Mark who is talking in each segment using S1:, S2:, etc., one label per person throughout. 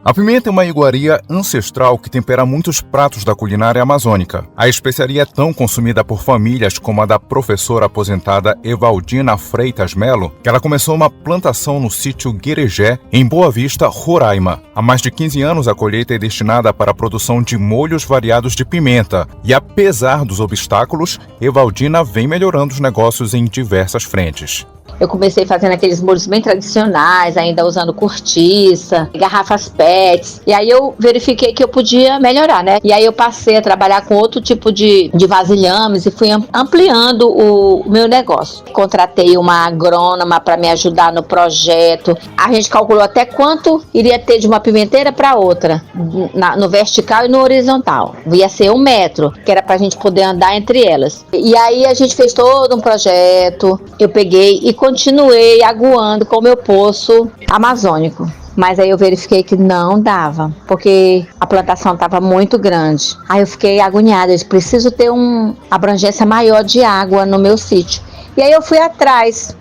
S1: A pimenta é uma iguaria ancestral que tempera muitos pratos da culinária amazônica. A especiaria é tão consumida por famílias como a da professora aposentada Evaldina Freitas Melo, que ela começou uma plantação no sítio Guerejé, em Boa Vista, Roraima. Há mais de 15 anos, a colheita é destinada para a produção de molhos variados de pimenta. E apesar dos obstáculos, Evaldina vem melhorando os negócios em diversas frentes.
S2: Eu comecei fazendo aqueles molhos bem tradicionais, ainda usando cortiça, garrafas PETs. E aí eu verifiquei que eu podia melhorar, né? E aí eu passei a trabalhar com outro tipo de vasilhames e fui ampliando o meu negócio. Contratei uma agrônoma para me ajudar no projeto. A gente calculou até quanto iria ter de uma pimenteira para outra, no vertical e no horizontal. Ia ser 1 metro, que era para a gente poder andar entre elas. E aí a gente fez todo um projeto. Eu peguei e continuei aguando com o meu poço amazônico. Mas aí eu verifiquei que não dava, porque a plantação estava muito grande. Aí eu fiquei agoniada, eu preciso ter uma abrangência maior de água no meu sítio. E aí eu fui atrás.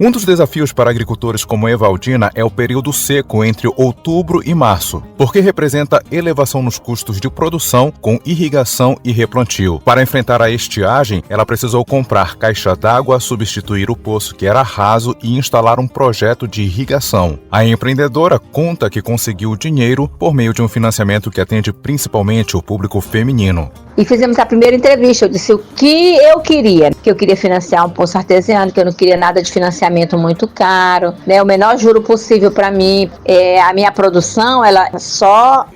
S1: Um dos desafios para agricultores como Evaldina é o período seco entre outubro e março, porque representa elevação nos custos de produção com irrigação e replantio. Para enfrentar a estiagem, ela precisou comprar caixa d'água, substituir o poço que era raso e instalar um projeto de irrigação. A empreendedora conta que conseguiu dinheiro por meio de um financiamento que atende principalmente o público feminino.
S2: E fizemos a primeira entrevista, eu disse o que eu queria financiar um poço artesiano, que eu não queria nada de financiamento muito caro, né? O menor juro possível para mim. A minha produção,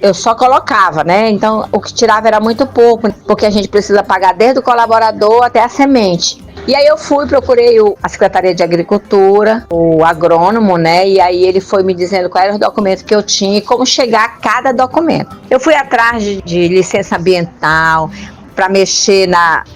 S2: eu só colocava, né? Então o que tirava era muito pouco, porque a gente precisa pagar desde o colaborador até a semente. E aí eu procurei a Secretaria de Agricultura, o agrônomo, né? E aí ele foi me dizendo quais eram os documentos que eu tinha e como chegar a cada documento. Eu fui atrás de licença ambiental, para mexer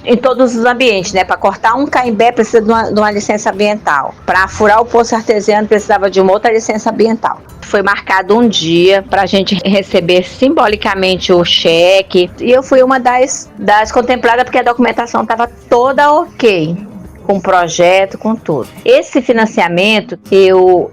S2: em todos os ambientes, né? Para cortar um caimbé precisa de uma licença ambiental. Para furar o poço artesiano precisava de uma outra licença ambiental. Foi marcado um dia para a gente receber simbolicamente o cheque. E eu fui uma das contempladas porque a documentação estava toda ok. Com projeto, com tudo. Esse financiamento,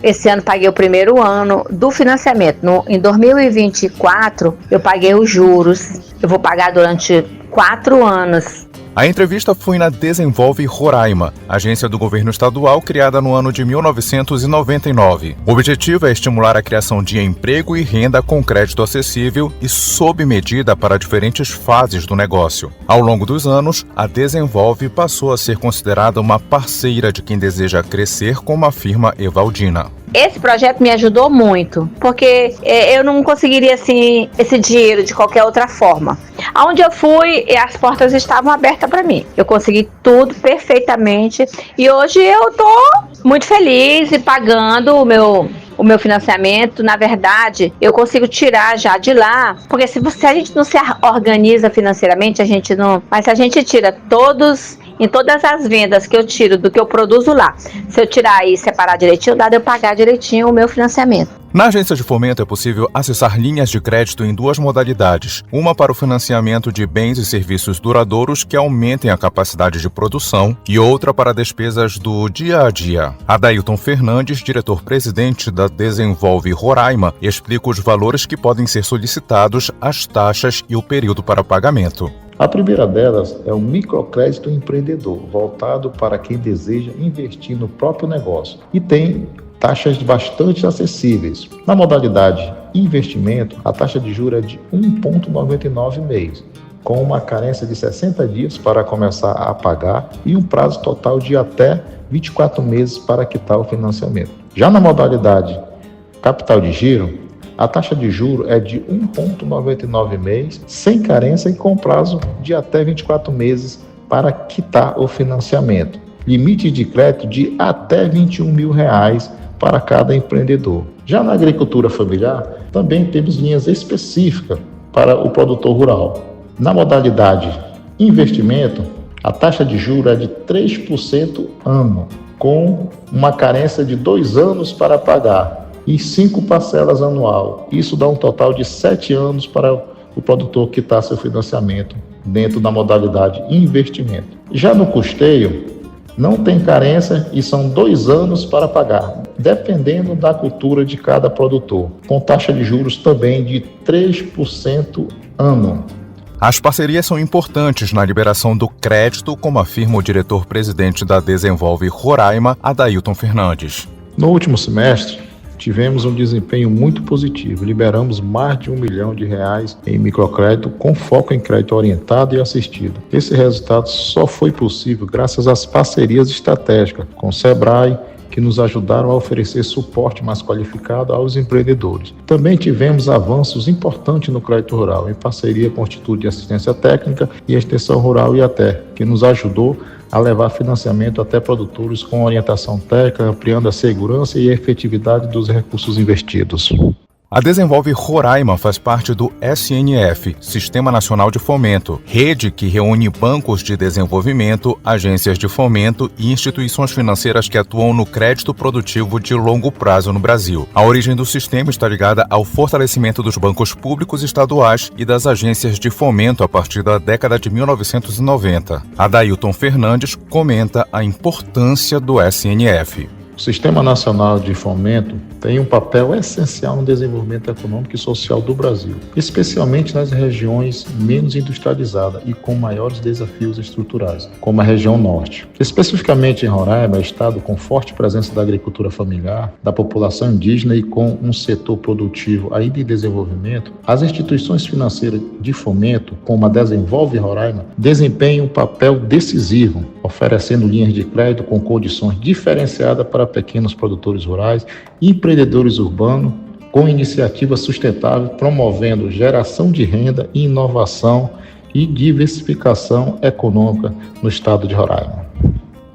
S2: esse ano paguei o primeiro ano do financiamento. Em 2024, eu paguei os juros. Eu vou pagar durante 4 anos.
S1: A entrevista foi na Desenvolve Roraima, agência do governo estadual criada no ano de 1999. O objetivo é estimular a criação de emprego e renda com crédito acessível e sob medida para diferentes fases do negócio. Ao longo dos anos, a Desenvolve passou a ser considerada uma parceira de quem deseja crescer como a firma Evaldina.
S2: Esse projeto me ajudou muito, porque eu não conseguiria assim, esse dinheiro de qualquer outra forma. Aonde eu fui, as portas estavam abertas para mim. Eu consegui tudo perfeitamente e hoje eu estou muito feliz e pagando o meu financiamento. Na verdade, eu consigo tirar já de lá, porque se a gente não se organiza financeiramente, a gente não... Mas se a gente tira em todas as vendas que eu tiro do que eu produzo lá, se eu tirar e separar direitinho, dá de eu pagar direitinho o meu financiamento.
S1: Na agência de fomento é possível acessar linhas de crédito em 2 modalidades. Uma para o financiamento de bens e serviços duradouros que aumentem a capacidade de produção e outra para despesas do dia a dia. Adailton Fernandes, diretor-presidente da Desenvolve Roraima, explica os valores que podem ser solicitados, as taxas e o período para pagamento.
S3: A primeira delas é o microcrédito empreendedor, voltado para quem deseja investir no próprio negócio e tem taxas bastante acessíveis. Na modalidade investimento, a taxa de juros é de 1,99 mês, com uma carência de 60 dias para começar a pagar e um prazo total de até 24 meses para quitar o financiamento. Já na modalidade capital de giro, a taxa de juros é de 1,99 mês, sem carência e com prazo de até 24 meses para quitar o financiamento. Limite de crédito de até R$21 mil para cada empreendedor. Já na agricultura familiar, também temos linhas específicas para o produtor rural. Na modalidade investimento, a taxa de juros é de 3% ano, com uma carência de 2 anos para pagar e 5 parcelas anual. Isso dá um total de 7 anos para o produtor quitar seu financiamento dentro da modalidade investimento. Já no custeio, não tem carência e são 2 anos para pagar. dependendo da cultura de cada produtor, com taxa de juros também de 3% ano.
S1: As parcerias são importantes na liberação do crédito, como afirma o diretor-presidente da Desenvolve Roraima, Adailton Fernandes.
S3: No último semestre, tivemos um desempenho muito positivo. Liberamos mais de R$1 milhão em microcrédito, com foco em crédito orientado e assistido. Esse resultado só foi possível graças às parcerias estratégicas com o Sebrae, que nos ajudaram a oferecer suporte mais qualificado aos empreendedores. Também tivemos avanços importantes no crédito rural, em parceria com o Instituto de Assistência Técnica e a Extensão Rural IATE, que nos ajudou a levar financiamento até produtores com orientação técnica, ampliando a segurança e a efetividade dos recursos investidos.
S1: A Desenvolve Roraima faz parte do SNF, Sistema Nacional de Fomento, rede que reúne bancos de desenvolvimento, agências de fomento e instituições financeiras que atuam no crédito produtivo de longo prazo no Brasil. A origem do sistema está ligada ao fortalecimento dos bancos públicos estaduais e das agências de fomento a partir da década de 1990. Adailton Fernandes comenta a importância do SNF.
S3: O Sistema Nacional de Fomento tem um papel essencial no desenvolvimento econômico e social do Brasil, especialmente nas regiões menos industrializadas e com maiores desafios estruturais, como a região norte. Especificamente em Roraima, estado com forte presença da agricultura familiar, da população indígena e com um setor produtivo ainda em desenvolvimento, as instituições financeiras de fomento, como a Desenvolve Roraima, desempenham um papel decisivo, oferecendo linhas de crédito com condições diferenciadas para pequenos produtores rurais e empreendedores urbanos, com iniciativas sustentáveis, promovendo geração de renda, inovação e diversificação econômica no estado de Roraima.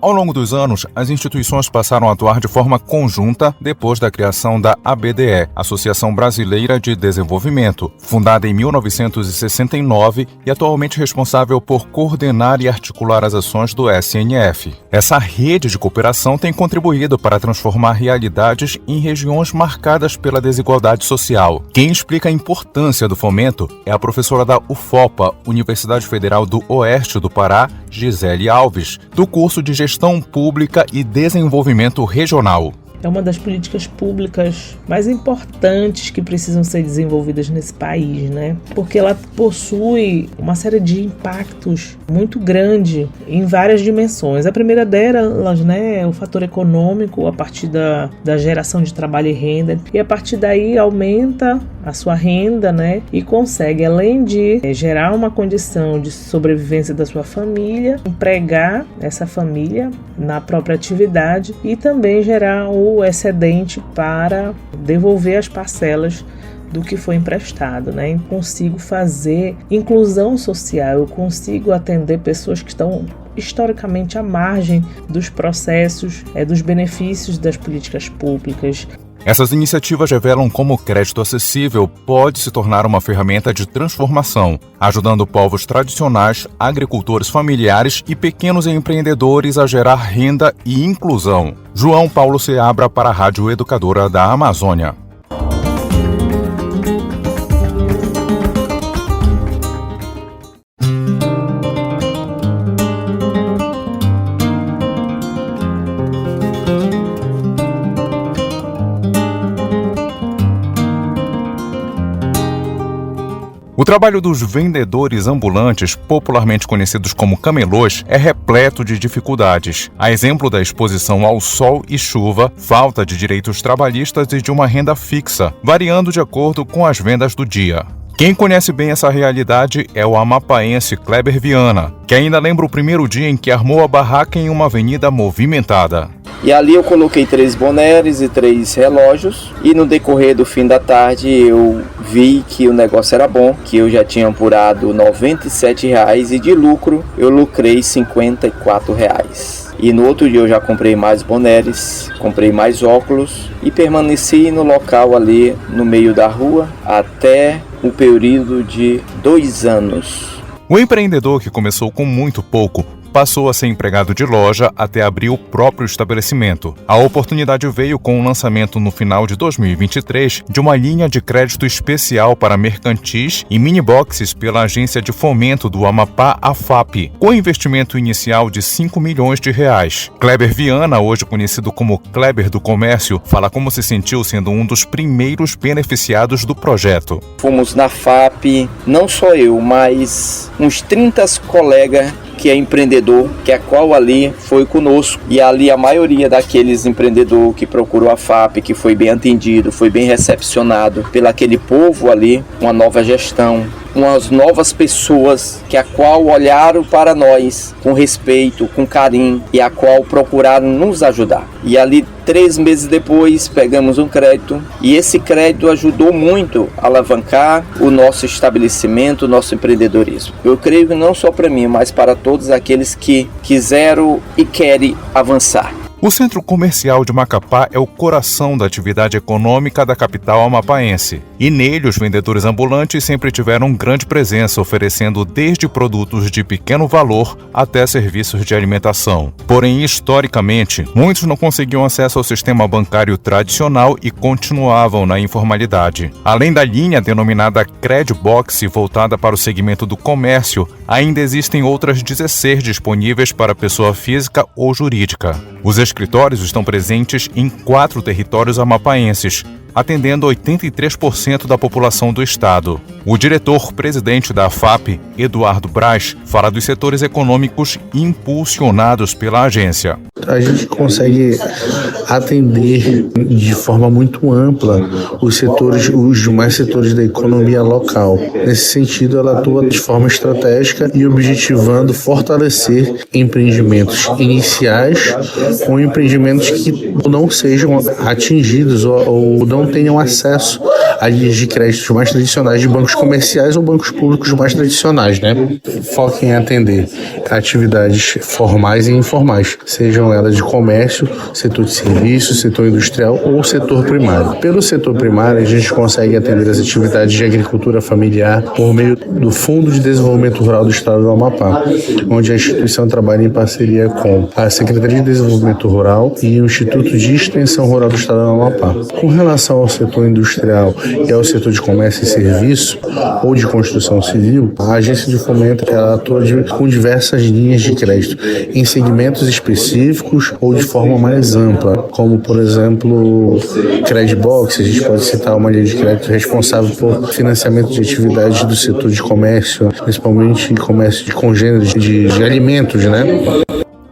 S1: Ao longo dos anos, as instituições passaram a atuar de forma conjunta depois da criação da ABDE, Associação Brasileira de Desenvolvimento, fundada em 1969 e atualmente responsável por coordenar e articular as ações do SNF. Essa rede de cooperação tem contribuído para transformar realidades em regiões marcadas pela desigualdade social. Quem explica a importância do fomento é a professora da UFOPA, Universidade Federal do Oeste do Pará, Gisele Alves, do curso de Gestão Pública e Desenvolvimento Regional.
S4: É uma das políticas públicas mais importantes que precisam ser desenvolvidas nesse país, né? Porque ela possui uma série de impactos muito grande em várias dimensões. A primeira delas, né, é o fator econômico, a partir da geração de trabalho e renda. E a partir daí aumenta a sua renda, né? E consegue, além de gerar uma condição de sobrevivência da sua família, empregar essa família na própria atividade e também gerar o excedente para devolver as parcelas do que foi emprestado, né? Eu consigo fazer inclusão social, eu consigo atender pessoas que estão historicamente à margem dos processos, dos benefícios das políticas públicas.
S1: Essas iniciativas revelam como o crédito acessível pode se tornar uma ferramenta de transformação, ajudando povos tradicionais, agricultores familiares e pequenos empreendedores a gerar renda e inclusão. João Paulo Seabra para a Rádio Educadora da Amazônia. O trabalho dos vendedores ambulantes, popularmente conhecidos como camelôs, é repleto de dificuldades. A exemplo da exposição ao sol e chuva, falta de direitos trabalhistas e de uma renda fixa, variando de acordo com as vendas do dia. Quem conhece bem essa realidade é o amapaense Kleber Viana, que ainda lembra o primeiro dia em que armou a barraca em uma avenida movimentada.
S5: E ali eu coloquei 3 bonés e 3 relógios e no decorrer do fim da tarde eu vi que o negócio era bom, que eu já tinha apurado R$ 97,00 e de lucro eu lucrei R$ 54,00. E no outro dia eu já comprei mais bonés, comprei mais óculos e permaneci no local ali no meio da rua até o período de 2 anos.
S1: O empreendedor, que começou com muito pouco, passou a ser empregado de loja até abrir o próprio estabelecimento. A oportunidade veio com o lançamento no final de 2023 de uma linha de crédito especial para mercantis e mini-boxes pela Agência de Fomento do Amapá, AFAP, com investimento inicial de R$5 milhões. Kleber Viana, hoje conhecido como Kleber do Comércio, fala como se sentiu sendo um dos primeiros beneficiados do projeto.
S5: Fomos na FAP, não só eu, mas uns 30 colegas que é empreendedor, que a qual ali foi conosco. E ali a maioria daqueles empreendedores que procurou a FAP, que foi bem atendido, foi bem recepcionado pelaquele povo ali, uma nova gestão, umas novas pessoas que a qual olharam para nós com respeito, com carinho e a qual procuraram nos ajudar. E ali 3 meses depois pegamos um crédito e esse crédito ajudou muito a alavancar o nosso estabelecimento, o nosso empreendedorismo. Eu creio que não só para mim, mas para todos aqueles que quiseram e querem avançar.
S1: O Centro Comercial de Macapá é o coração da atividade econômica da capital amapaense. E nele, os vendedores ambulantes sempre tiveram grande presença, oferecendo desde produtos de pequeno valor até serviços de alimentação. Porém, historicamente, muitos não conseguiam acesso ao sistema bancário tradicional e continuavam na informalidade. Além da linha denominada Credbox, voltada para o segmento do comércio, ainda existem outras 16 disponíveis para pessoa física ou jurídica. Os escritórios estão presentes em 4 territórios amapaenses, atendendo 83% da população do estado. O diretor-presidente da AFAP, Eduardo Braz, fala dos setores econômicos impulsionados pela agência.
S6: A gente consegue atender de forma muito ampla os demais setores da economia local. Nesse sentido, ela atua de forma estratégica e objetivando fortalecer empreendimentos iniciais ou empreendimentos que não sejam atingidos ou não tenham acesso a linhas de crédito mais tradicionais de bancos comerciais ou bancos públicos mais tradicionais, né? Foca em atender atividades formais e informais, sejam elas de comércio, setor de serviços, setor industrial ou setor primário. Pelo setor primário, a gente consegue atender as atividades de agricultura familiar por meio do Fundo de Desenvolvimento Rural do Estado do Amapá, onde a instituição trabalha em parceria com a Secretaria de Desenvolvimento Rural e o Instituto de Extensão Rural do Estado do Amapá. Com relação ao setor industrial e ao setor de comércio e serviço ou de construção civil, a agência de fomento ela atua com diversas linhas de crédito em segmentos específicos ou de forma mais ampla, como por exemplo Credbox. A gente pode citar uma linha de crédito responsável por financiamento de atividades do setor de comércio, principalmente comércio de congêneros de alimentos, né?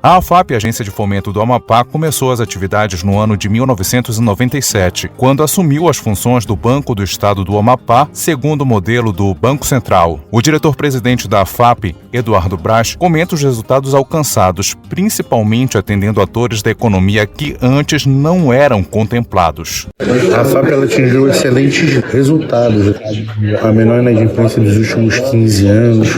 S1: A AFAP, Agência de Fomento do Amapá, começou as atividades no ano de 1997, quando assumiu as funções do Banco do Estado do Amapá, segundo o modelo do Banco Central. O diretor-presidente da AFAP, Eduardo Braz, comenta os resultados alcançados, principalmente atendendo atores da economia que antes não eram contemplados.
S6: A AFAP ela atingiu excelentes resultados, a menor inadimplência dos últimos 15 anos,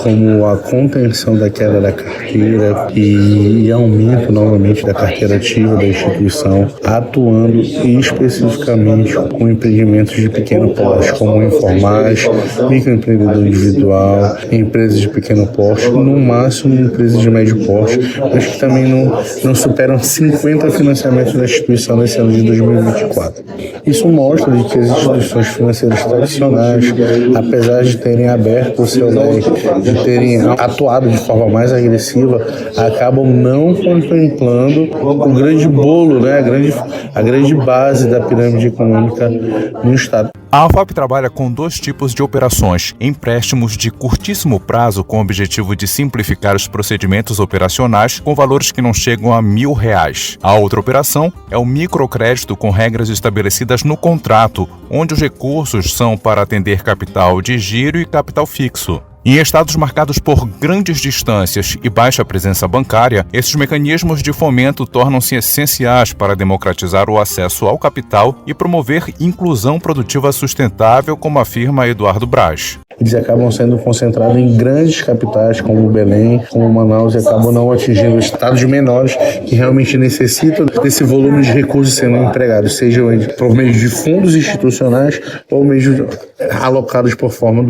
S6: como a contenção da queda da carteira e aumento novamente da carteira ativa da instituição, atuando especificamente com empreendimentos de pequeno porte, como informais, microempreendedor individual, empresas de pequeno porte, no máximo empresas de médio porte, mas que também não superam 50 financiamentos da instituição nesse ano de 2024. Isso mostra que as instituições financeiras tradicionais, apesar de terem aberto o seu leque, de terem atuado de forma mais agressiva, acabam não contemplando o grande bolo, né? a grande base da pirâmide econômica no estado.
S1: A AFAP trabalha com 2 tipos de operações: empréstimos de curtíssimo prazo com o objetivo de simplificar os procedimentos operacionais com valores que não chegam a R$1.000. A outra operação é o microcrédito com regras estabelecidas no contrato, onde os recursos são para atender capital de giro e capital fixo. Em estados marcados por grandes distâncias e baixa presença bancária, esses mecanismos de fomento tornam-se essenciais para democratizar o acesso ao capital e promover inclusão produtiva sustentável, como afirma Eduardo Braz.
S6: Eles acabam sendo concentrados em grandes capitais como Belém, como Manaus, e acabam não atingindo estados menores que realmente necessitam desse volume de recursos sendo empregados, seja por meio de fundos institucionais ou meio alocados por forma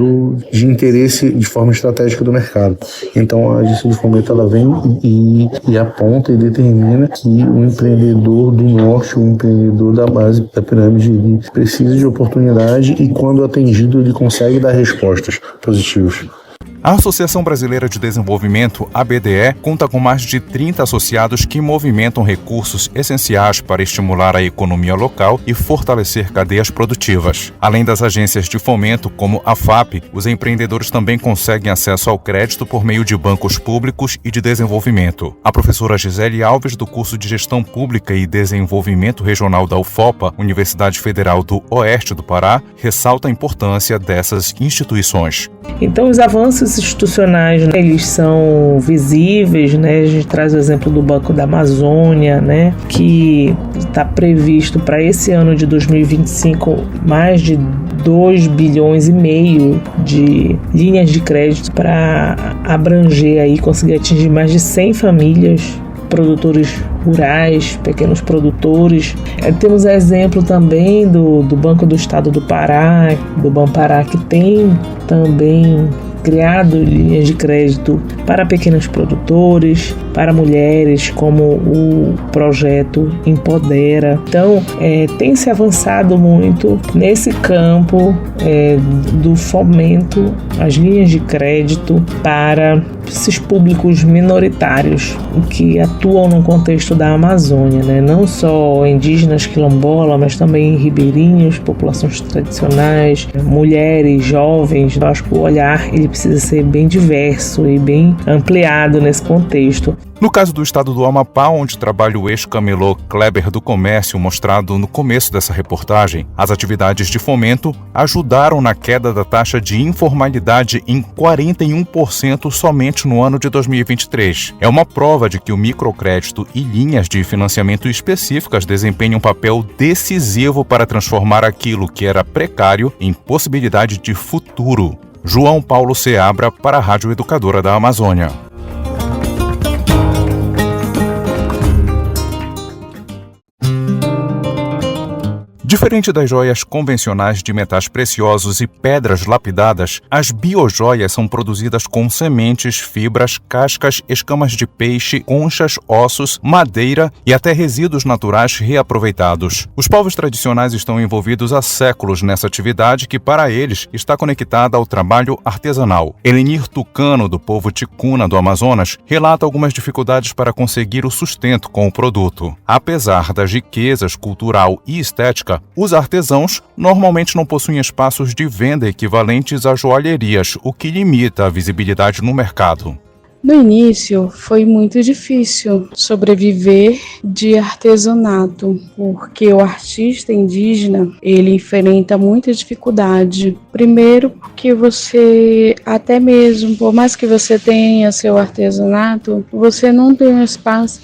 S6: de interesse de forma estratégica do mercado. Então a agência de fomento ela vem e aponta e determina que o empreendedor do norte, o empreendedor da base da pirâmide, ele precisa de oportunidade e quando atendido ele consegue dar respostas positivas.
S1: A Associação Brasileira de Desenvolvimento, ABDE, conta com mais de 30 associados que movimentam recursos essenciais para estimular a economia local e fortalecer cadeias produtivas. Além das agências de fomento, como a FAP, os empreendedores também conseguem acesso ao crédito por meio de bancos públicos e de desenvolvimento. A professora Gisele Alves, do curso de Gestão Pública e Desenvolvimento Regional da UFOPA, Universidade Federal do Oeste do Pará, ressalta a importância dessas instituições.
S4: Então, os avanços institucionais, né, eles são visíveis, né? A gente traz o exemplo do Banco da Amazônia, né, que está previsto para esse ano de 2025 mais de 2,5 bilhões de linhas de crédito para abranger aí, conseguir atingir mais de 100 famílias, produtores rurais, pequenos produtores. Temos exemplo também do Banco do Estado do Pará, do Banpará, que tem também criado linhas de crédito para pequenos produtores, para mulheres, como o projeto Empodera. Então, tem se avançado muito nesse campo do fomento às linhas de crédito para esses públicos minoritários que atuam no contexto da Amazônia, né? Não só indígenas, quilombola, mas também ribeirinhos, populações tradicionais, mulheres, jovens. Eu acho que o olhar ele precisa ser bem diverso e bem ampliado nesse contexto.
S1: No caso do estado do Amapá, onde trabalha o ex-camelô Kleber do Comércio, mostrado no começo dessa reportagem, as atividades de fomento ajudaram na queda da taxa de informalidade em 41% somente no ano de 2023. É uma prova de que o microcrédito e linhas de financiamento específicas desempenham um papel decisivo para transformar aquilo que era precário em possibilidade de futuro. João Paulo Seabra, para a Rádio Educadora da Amazônia. Diferente das joias convencionais de metais preciosos e pedras lapidadas, as biojoias são produzidas com sementes, fibras, cascas, escamas de peixe, conchas, ossos, madeira e até resíduos naturais reaproveitados. Os povos tradicionais estão envolvidos há séculos nessa atividade que, para eles, está conectada ao trabalho artesanal. Elenir Tucano, do povo Ticuna do Amazonas, relata algumas dificuldades para conseguir o sustento com o produto. Apesar das riquezas cultural e estética, os artesãos normalmente não possuem espaços de venda equivalentes a joalherias, o que limita a visibilidade no mercado.
S7: No início foi muito difícil sobreviver de artesanato, porque o artista indígena ele enfrenta muita dificuldade. Primeiro porque você, até mesmo, por mais que você tenha seu artesanato, você não tem um espaço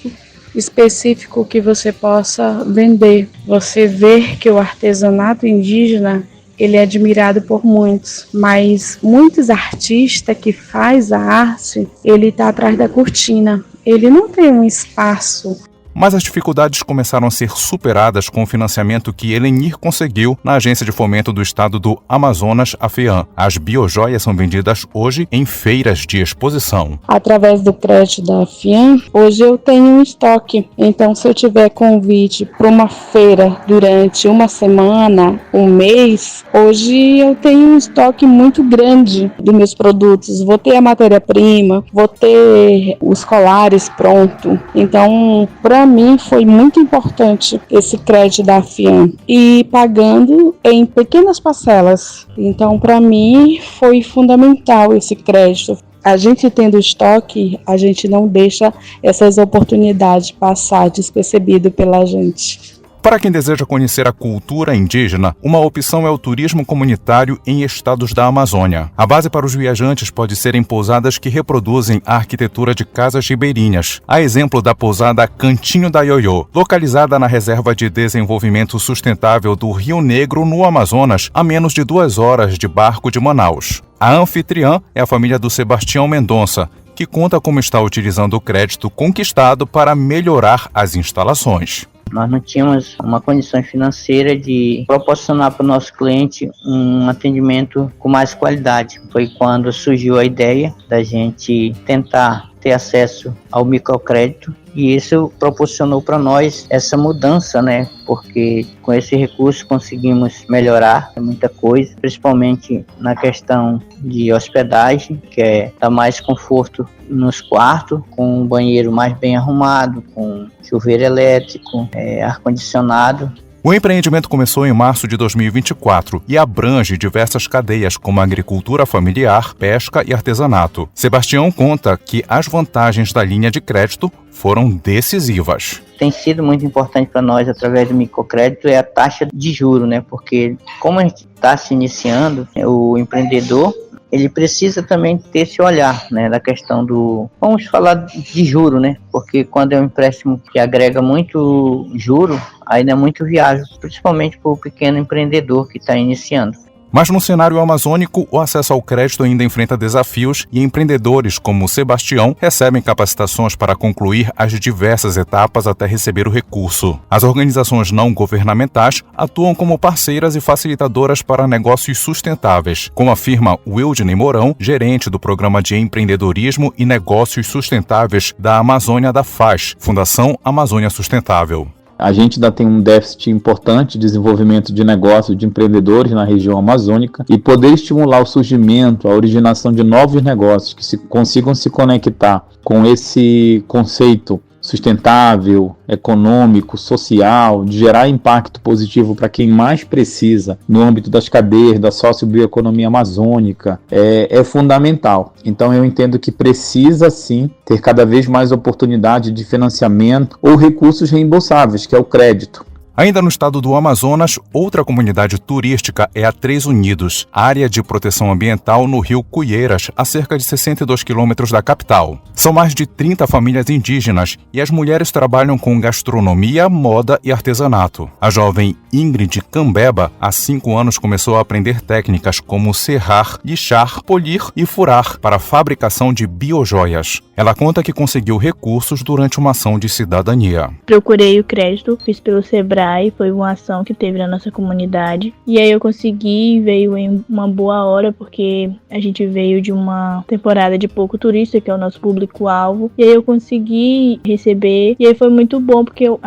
S7: específico que você possa vender. Você vê que o artesanato indígena ele é admirado por muitos, mas muitos artistas que faz a arte, ele está atrás da cortina. Ele não tem um espaço.
S1: Mas as dificuldades começaram a ser superadas com o financiamento que Elenir conseguiu na Agência de Fomento do Estado do Amazonas, a FEAM. As biojoias são vendidas hoje em feiras de exposição.
S7: Através do crédito da FEAM, hoje eu tenho um estoque. Então, se eu tiver convite para uma feira durante uma semana, um mês, hoje eu tenho um estoque muito grande dos meus produtos. Vou ter a matéria-prima, vou ter os colares prontos. Então, para mim foi muito importante esse crédito da FEAM e pagando em pequenas parcelas. Então, para mim foi fundamental esse crédito. A gente tendo estoque, a gente não deixa essas oportunidades passar despercebido pela gente.
S1: Para quem deseja conhecer a cultura indígena, uma opção é o turismo comunitário em estados da Amazônia. A base para os viajantes pode ser em pousadas que reproduzem a arquitetura de casas ribeirinhas. A exemplo da pousada Cantinho da Ioiô, localizada na Reserva de Desenvolvimento Sustentável do Rio Negro, no Amazonas, a menos de 2 horas de barco de Manaus. A anfitriã é a família do Sebastião Mendonça, que conta como está utilizando o crédito conquistado para melhorar as instalações.
S8: Nós não tínhamos uma condição financeira de proporcionar para o nosso cliente um atendimento com mais qualidade. Foi quando surgiu a ideia da gente tentar ter acesso ao microcrédito, e isso proporcionou para nós essa mudança, né? Porque com esse recurso conseguimos melhorar muita coisa, principalmente na questão de hospedagem, que é dar mais conforto nos quartos, com um banheiro mais bem arrumado, com chuveiro elétrico, ar-condicionado.
S1: O empreendimento começou em março de 2024 e abrange diversas cadeias como agricultura familiar, pesca e artesanato. Sebastião conta que as vantagens da linha de crédito foram decisivas.
S8: Tem sido muito importante para nós, através do microcrédito, é a taxa de juros, né? Porque como a gente está se iniciando, o empreendedor, ele precisa também ter esse olhar, né, da questão do, vamos falar de juro, né, porque quando é um empréstimo que agrega muito juro, aí não é muito viável, principalmente para o pequeno empreendedor que está iniciando.
S1: Mas no cenário amazônico, o acesso ao crédito ainda enfrenta desafios e empreendedores como o Sebastião recebem capacitações para concluir as diversas etapas até receber o recurso. As organizações não governamentais atuam como parceiras e facilitadoras para negócios sustentáveis, como afirma Wildney Mourão, gerente do Programa de Empreendedorismo e Negócios Sustentáveis da Amazônia da FAS, Fundação Amazônia Sustentável.
S9: A gente ainda tem um déficit importante de desenvolvimento de negócios, de empreendedores na região amazônica, e poder estimular o surgimento, a originação de novos negócios que consigam se conectar com esse conceito sustentável, econômico, social, de gerar impacto positivo para quem mais precisa no âmbito das cadeias da sociobioeconomia amazônica, é fundamental. Então eu entendo que precisa sim ter cada vez mais oportunidade de financiamento ou recursos reembolsáveis, que é o crédito.
S1: Ainda no estado do Amazonas, outra comunidade turística é a Três Unidos, área de proteção ambiental no rio Cuieiras, a cerca de 62 quilômetros da capital. São mais de 30 famílias indígenas e as mulheres trabalham com gastronomia, moda e artesanato. A jovem Ingrid Cambeba, há 5 anos, começou a aprender técnicas como serrar, lixar, polir e furar para a fabricação de biojoias. Ela conta que conseguiu recursos durante uma ação de cidadania.
S10: Procurei o crédito, fiz pelo Sebrae, foi uma ação que teve na nossa comunidade. E aí eu consegui, veio em uma boa hora, porque a gente veio de uma temporada de pouco turista, que é o nosso público-alvo. E aí eu consegui receber, e aí foi muito bom, porque o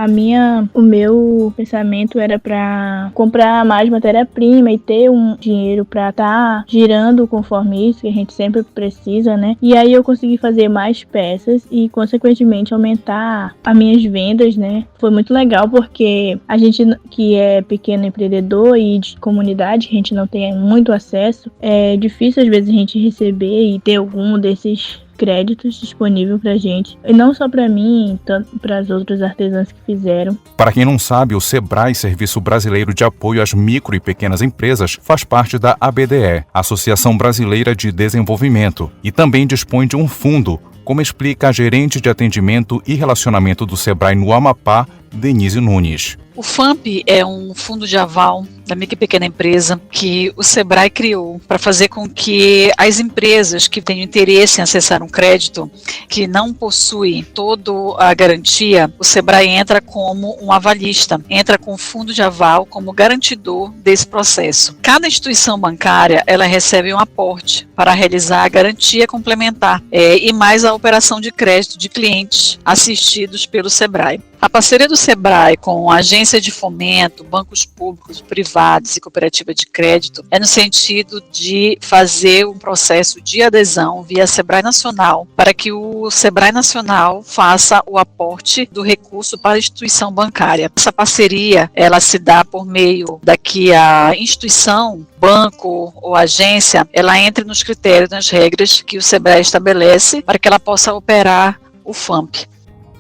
S10: meu pensamento era para comprar mais matéria-prima e ter um dinheiro para estar girando conforme isso, que a gente sempre precisa, né? E aí eu consegui fazer mais peças e, consequentemente, aumentar as minhas vendas, né? Foi muito legal, porque a gente que é pequeno empreendedor e de comunidade, a gente não tem muito acesso, é difícil às vezes a gente receber e ter algum desses créditos disponível pra gente, e não só pra mim, tanto para as outras artesãs que fizeram.
S1: Para quem não sabe, o Sebrae, Serviço Brasileiro de Apoio às Micro e Pequenas Empresas, faz parte da ABDE, Associação Brasileira de Desenvolvimento, e também dispõe de um fundo, como explica a gerente de atendimento e relacionamento do Sebrae no Amapá, Denise Nunes.
S11: O FAMP é um fundo de aval da micro e pequena empresa que o Sebrae criou para fazer com que as empresas que tenham interesse em acessar um crédito, que não possuem toda a garantia, o Sebrae entra como um avalista, entra com o fundo de aval como garantidor desse processo. Cada instituição bancária, ela recebe um aporte para realizar a garantia complementar e mais a operação de crédito de clientes assistidos pelo Sebrae. A parceria do Sebrae com a agência de fomento, bancos públicos, privados e cooperativa de crédito é no sentido de fazer um processo de adesão via Sebrae Nacional, para que o Sebrae Nacional faça o aporte do recurso para a instituição bancária. Essa parceria, ela se dá por meio da que a instituição, banco ou agência, ela entre nos critérios, nas regras que o Sebrae estabelece para que ela possa operar o FAMP.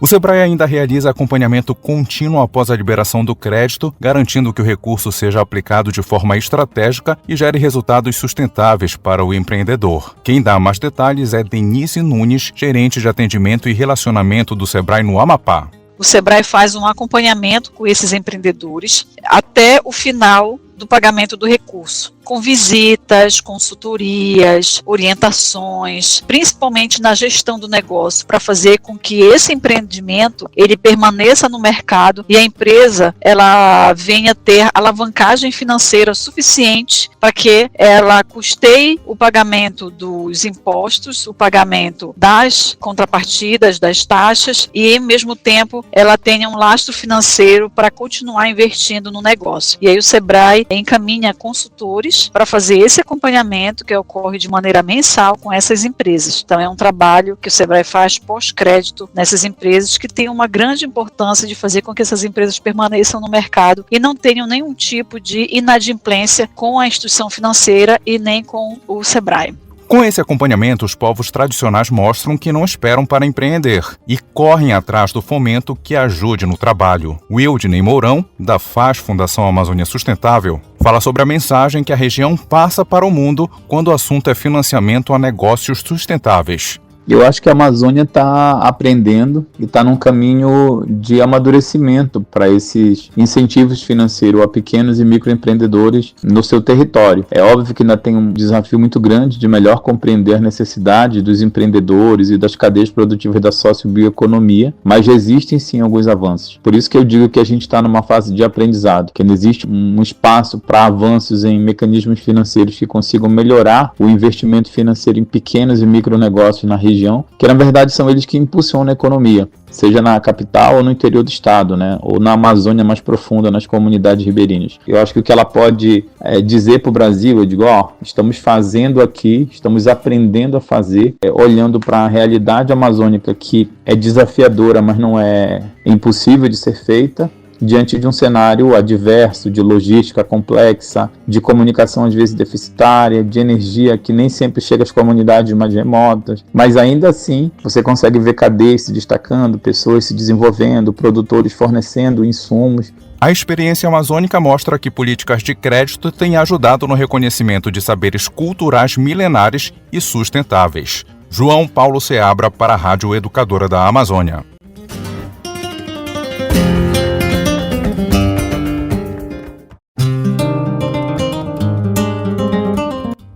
S1: O Sebrae ainda realiza acompanhamento contínuo após a liberação do crédito, garantindo que o recurso seja aplicado de forma estratégica e gere resultados sustentáveis para o empreendedor. Quem dá mais detalhes é Denise Nunes, gerente de atendimento e relacionamento do Sebrae no Amapá.
S11: O Sebrae faz um acompanhamento com esses empreendedores até o final do pagamento do recurso. com visitas, consultorias, orientações, principalmente na gestão do negócio, para fazer com que esse empreendimento ele permaneça no mercado e a empresa ela venha ter alavancagem financeira suficiente para que ela custeie o pagamento dos impostos, o pagamento das contrapartidas, das taxas e, ao mesmo tempo, ela tenha um lastro financeiro para continuar investindo no negócio. E aí o Sebrae encaminha consultores para fazer esse acompanhamento que ocorre de maneira mensal com essas empresas. Então é um trabalho que o Sebrae faz pós-crédito nessas empresas que tem uma grande importância de fazer com que essas empresas permaneçam no mercado e não tenham nenhum tipo de inadimplência com a instituição financeira e nem com o Sebrae.
S1: Com esse acompanhamento, os povos tradicionais mostram que não esperam para empreender e correm atrás do fomento que ajude no trabalho. Wildney Mourão, da FAS Fundação Amazônia Sustentável, fala sobre a mensagem que a região passa para o mundo quando o assunto é financiamento a negócios sustentáveis.
S9: Eu acho que a Amazônia está aprendendo e está num caminho de amadurecimento para esses incentivos financeiros a pequenos e microempreendedores no seu território. É óbvio que ainda tem um desafio muito grande de melhor compreender a necessidade dos empreendedores e das cadeias produtivas da sociobioeconomia, mas já existem sim alguns avanços. Por isso que eu digo que a gente está numa fase de aprendizado, que não existe um espaço para avanços em mecanismos financeiros que consigam melhorar o investimento financeiro em pequenos e micronegócios na região, que na verdade são eles que impulsionam a economia, seja na capital ou no interior do estado, né? Ou na Amazônia mais profunda, nas comunidades ribeirinhas. Eu acho que o que ela pode dizer para o Brasil, eu digo, estamos fazendo aqui, estamos aprendendo a fazer, olhando para a realidade amazônica que é desafiadora, mas não é impossível de ser feita, diante de um cenário adverso, de logística complexa, de comunicação às vezes deficitária, de energia que nem sempre chega às comunidades mais remotas, mas ainda assim você consegue ver cadeias se destacando, pessoas se desenvolvendo, produtores fornecendo insumos.
S1: A experiência amazônica mostra que políticas de crédito têm ajudado no reconhecimento de saberes culturais milenares e sustentáveis. João Paulo Seabra para a Rádio Educadora da Amazônia.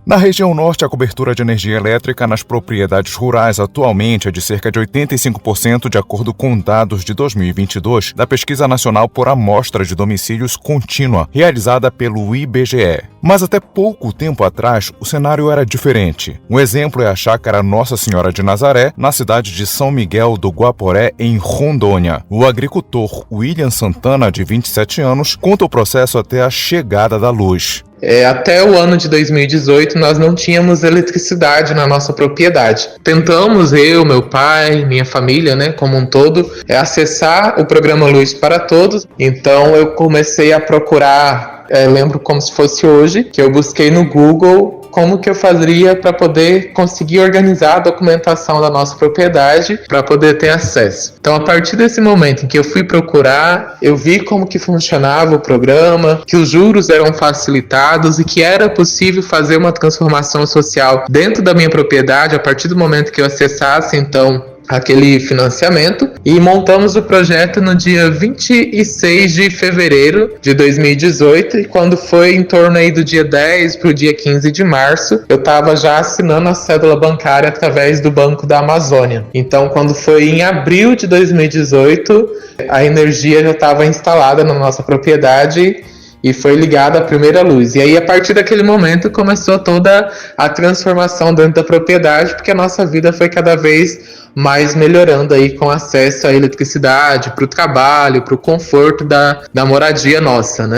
S1: Na região norte, a cobertura de energia elétrica nas propriedades rurais atualmente é de cerca de 85%, de acordo com dados de 2022 da Pesquisa Nacional por Amostra de Domicílios Contínua, realizada pelo IBGE. Mas até pouco tempo atrás, o cenário era diferente. Um exemplo é a chácara Nossa Senhora de Nazaré, na cidade de São Miguel do Guaporé, em Rondônia. O agricultor William Santana, de 27 anos, conta o processo até a chegada da luz.
S12: Até o ano de 2018 nós não tínhamos eletricidade na nossa propriedade. Tentamos, eu, meu pai, minha família, como um todo, acessar o programa Luz para Todos. Então eu comecei a procurar, lembro como se fosse hoje, que eu busquei no Google como que eu faria para poder conseguir organizar a documentação da nossa propriedade para poder ter acesso. Então, a partir desse momento em que eu fui procurar, eu vi como que funcionava o programa, que os juros eram facilitados e que era possível fazer uma transformação social dentro da minha propriedade a partir do momento que eu acessasse, então, aquele financiamento, e montamos o projeto no dia 26 de fevereiro de 2018, e quando foi em torno aí do dia 10 para o dia 15 de março, eu estava já assinando a cédula bancária através do Banco da Amazônia. Então, quando foi em abril de 2018, a energia já estava instalada na nossa propriedade e foi ligada a primeira luz. E aí, a partir daquele momento, começou toda a transformação dentro da propriedade, porque a nossa vida foi cada vez mais melhorando aí com acesso à eletricidade, para o trabalho, para o conforto da moradia nossa,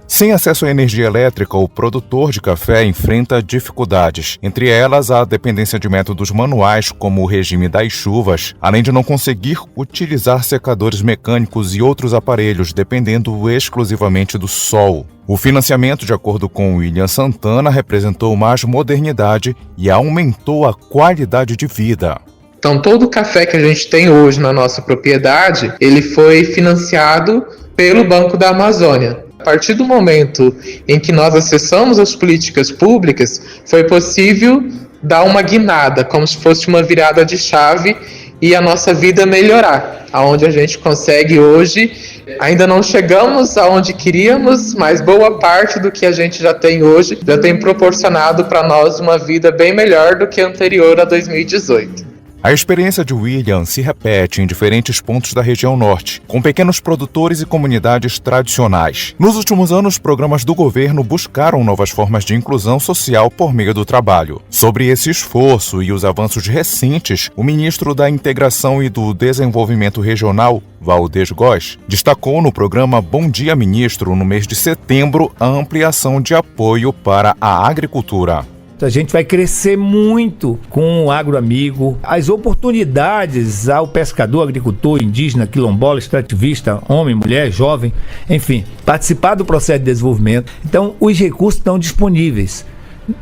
S1: Sem acesso à energia elétrica, o produtor de café enfrenta dificuldades, entre elas a dependência de métodos manuais, como o regime das chuvas, além de não conseguir utilizar secadores mecânicos e outros aparelhos, dependendo exclusivamente do sol. O financiamento, de acordo com William Santana, representou mais modernidade e aumentou a qualidade de vida.
S12: Então, todo o café que a gente tem hoje na nossa propriedade, ele foi financiado pelo Banco da Amazônia. A partir do momento em que nós acessamos as políticas públicas, foi possível dar uma guinada, como se fosse uma virada de chave, e a nossa vida melhorar, aonde a gente consegue hoje. Ainda não chegamos aonde queríamos, mas boa parte do que a gente já tem hoje já tem proporcionado para nós uma vida bem melhor do que a anterior a 2018.
S1: A experiência de William se repete em diferentes pontos da região norte, com pequenos produtores e comunidades tradicionais. Nos últimos anos, programas do governo buscaram novas formas de inclusão social por meio do trabalho. Sobre esse esforço e os avanços recentes, o ministro da Integração e do Desenvolvimento Regional, Valdez Góes, destacou no programa Bom Dia Ministro, no mês de setembro, a ampliação de apoio para a agricultura.
S13: A gente vai crescer muito com o agroamigo. As oportunidades ao pescador, agricultor, indígena, quilombola, extrativista, homem, mulher, jovem, enfim, participar do processo de desenvolvimento. Então, os recursos estão disponíveis.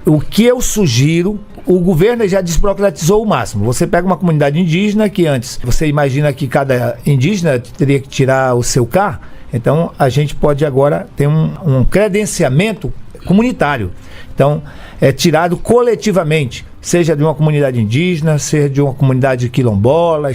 S13: O que eu sugiro, o governo já desburocratizou o máximo. Você pega uma comunidade indígena que antes, você imagina que cada indígena teria que tirar o seu CAR, então a gente pode agora ter um credenciamento comunitário. Então, é tirado coletivamente, seja de uma comunidade indígena, seja de uma comunidade quilombola,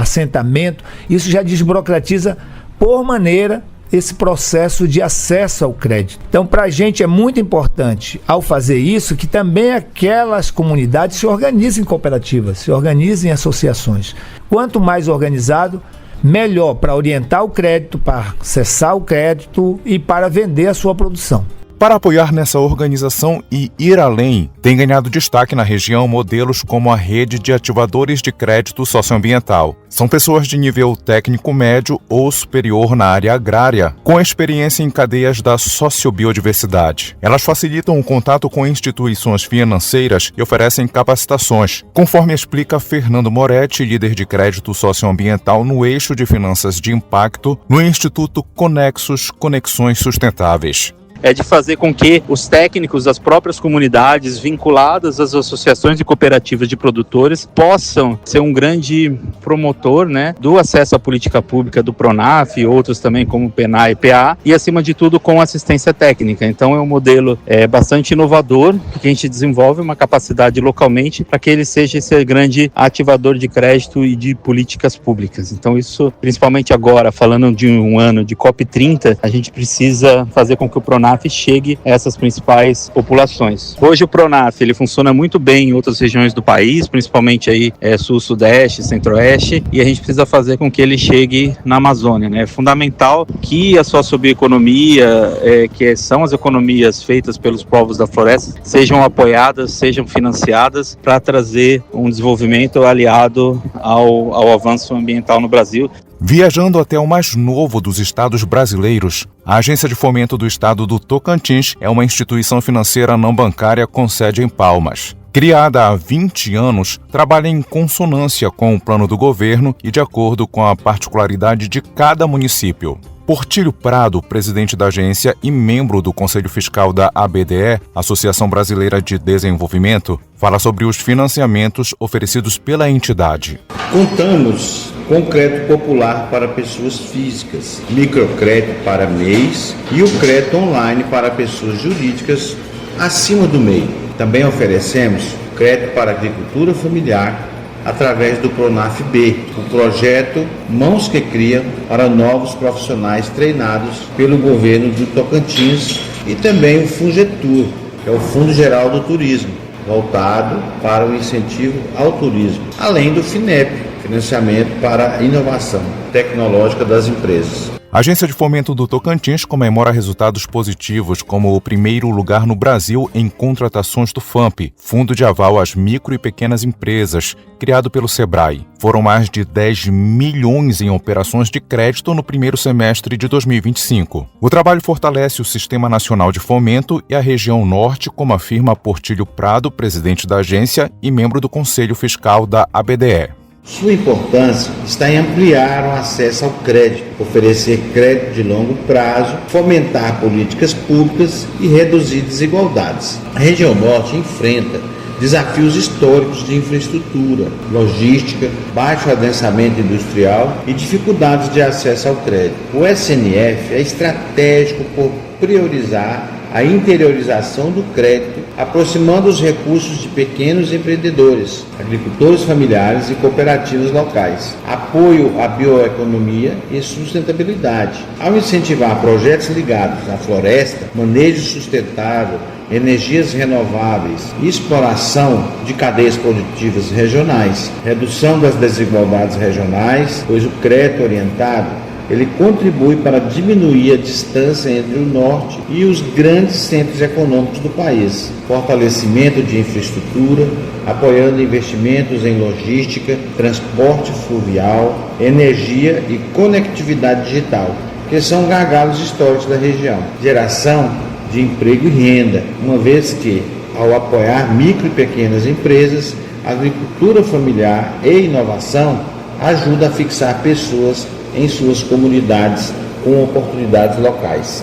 S13: assentamento. Isso já desburocratiza por maneira esse processo de acesso ao crédito. Então, para a gente é muito importante, ao fazer isso, que também aquelas comunidades se organizem em cooperativas, se organizem em associações. Quanto mais organizado, melhor para orientar o crédito, para acessar o crédito e para vender a sua produção.
S1: Para apoiar nessa organização e ir além, tem ganhado destaque na região modelos como a Rede de Ativadores de Crédito Socioambiental. São pessoas de nível técnico médio ou superior na área agrária, com experiência em cadeias da sociobiodiversidade. Elas facilitam o contato com instituições financeiras e oferecem capacitações, conforme explica Fernando Moretti, líder de crédito socioambiental no eixo de finanças de impacto no Instituto Conexões Sustentáveis.
S14: É de fazer com que os técnicos das próprias comunidades vinculadas às associações e cooperativas de produtores possam ser um grande promotor, né, do acesso à política pública do PRONAF e outros também como o PENA e PA, e acima de tudo com assistência técnica. Então é um modelo bastante inovador, que a gente desenvolve uma capacidade localmente para que ele seja esse grande ativador de crédito e de políticas públicas. Então isso, principalmente agora, falando de um ano de COP30, a gente precisa fazer com que o PRONAF chegue a essas principais populações. Hoje o PRONAF ele funciona muito bem em outras regiões do país, principalmente aí sul, sudeste, centro-oeste, e a gente precisa fazer com que ele chegue na Amazônia, né? É fundamental que a socioeconomia, que são as economias feitas pelos povos da floresta, sejam apoiadas, sejam financiadas para trazer um desenvolvimento aliado ao avanço ambiental no Brasil.
S1: Viajando até o mais novo dos estados brasileiros, a Agência de Fomento do Estado do Tocantins é uma instituição financeira não bancária com sede em Palmas. Criada há 20 anos, trabalha em consonância com o plano do governo e de acordo com a particularidade de cada município. Portílio Prado, presidente da agência e membro do Conselho Fiscal da ABDE, Associação Brasileira de Desenvolvimento, fala sobre os financiamentos oferecidos pela entidade.
S15: Contamos com crédito popular para pessoas físicas, microcrédito para MEIs e o crédito online para pessoas jurídicas acima do MEI. Também oferecemos crédito para agricultura familiar através do PRONAF-B, o projeto Mãos que Criam para novos profissionais treinados pelo governo do Tocantins, e também o FUNGETUR, que é o Fundo Geral do Turismo, voltado para o incentivo ao turismo, além do FINEP, financiamento para a inovação tecnológica das empresas.
S1: A Agência de Fomento do Tocantins comemora resultados positivos, como o primeiro lugar no Brasil em contratações do FAMP, Fundo de Aval às Micro e Pequenas Empresas, criado pelo SEBRAE. Foram mais de 10 milhões em operações de crédito no primeiro semestre de 2025. O trabalho fortalece o Sistema Nacional de Fomento e a região norte, como afirma Portílio Prado, presidente da agência e membro do Conselho Fiscal da ABDE.
S15: Sua importância está em ampliar o acesso ao crédito, oferecer crédito de longo prazo, fomentar políticas públicas e reduzir desigualdades. A região norte enfrenta desafios históricos de infraestrutura, logística, baixo adensamento industrial e dificuldades de acesso ao crédito. O SNF é estratégico por priorizar a interiorização do crédito, aproximando os recursos de pequenos empreendedores, agricultores familiares e cooperativas locais. Apoio à bioeconomia e sustentabilidade. Ao incentivar projetos ligados à floresta, manejo sustentável, energias renováveis e exploração de cadeias produtivas regionais, redução das desigualdades regionais, pois o crédito orientado ele contribui para diminuir a distância entre o norte e os grandes centros econômicos do país, fortalecimento de infraestrutura, apoiando investimentos em logística, transporte fluvial, energia e conectividade digital, que são gargalos históricos da região, geração de emprego e renda, uma vez que, ao apoiar micro e pequenas empresas, a agricultura familiar e inovação ajuda a fixar pessoas em suas comunidades com oportunidades locais.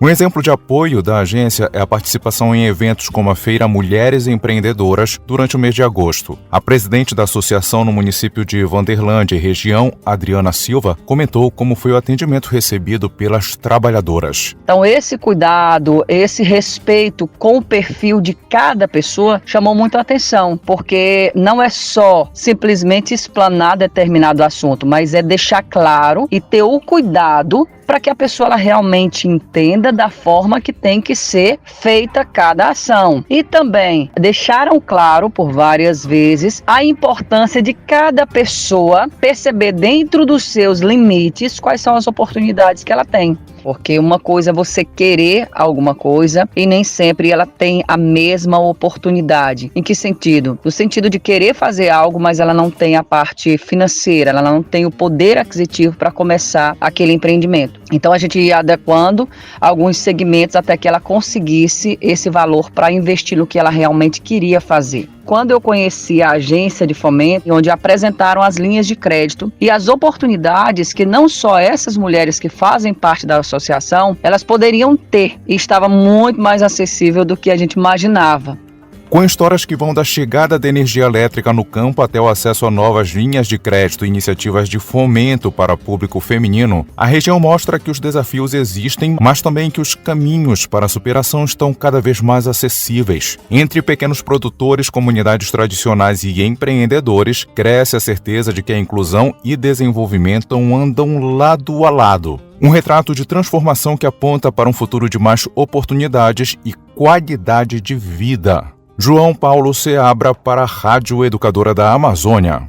S1: Um exemplo de apoio da agência é a participação em eventos como a Feira Mulheres Empreendedoras durante o mês de agosto. A presidente da associação no município de Vanderlândia e região, Adriana Silva, comentou como foi o atendimento recebido pelas trabalhadoras.
S16: Então esse cuidado, esse respeito com o perfil de cada pessoa chamou muito a atenção, porque não é só simplesmente explanar determinado assunto, mas é deixar claro e ter o cuidado para que a pessoa ela realmente entenda da forma que tem que ser feita cada ação. E também deixaram claro por várias vezes a importância de cada pessoa perceber dentro dos seus limites quais são as oportunidades que ela tem. Porque uma coisa é você querer alguma coisa e nem sempre ela tem a mesma oportunidade. Em que sentido? No sentido de querer fazer algo, mas ela não tem a parte financeira, ela não tem o poder aquisitivo para começar aquele empreendimento. Então a gente ia adequando alguns segmentos até que ela conseguisse esse valor para investir no que ela realmente queria fazer. Quando eu conheci a agência de fomento, onde apresentaram as linhas de crédito e as oportunidades que não só essas mulheres que fazem parte da associação, elas poderiam ter, e estava muito mais acessível do que a gente imaginava.
S1: Com histórias que vão da chegada da energia elétrica no campo até o acesso a novas linhas de crédito e iniciativas de fomento para o público feminino, a região mostra que os desafios existem, mas também que os caminhos para a superação estão cada vez mais acessíveis. Entre pequenos produtores, comunidades tradicionais e empreendedores, cresce a certeza de que a inclusão e desenvolvimento andam lado a lado. Um retrato de transformação que aponta para um futuro de mais oportunidades e qualidade de vida. João Paulo Seabra para a Rádio Educadora da Amazônia.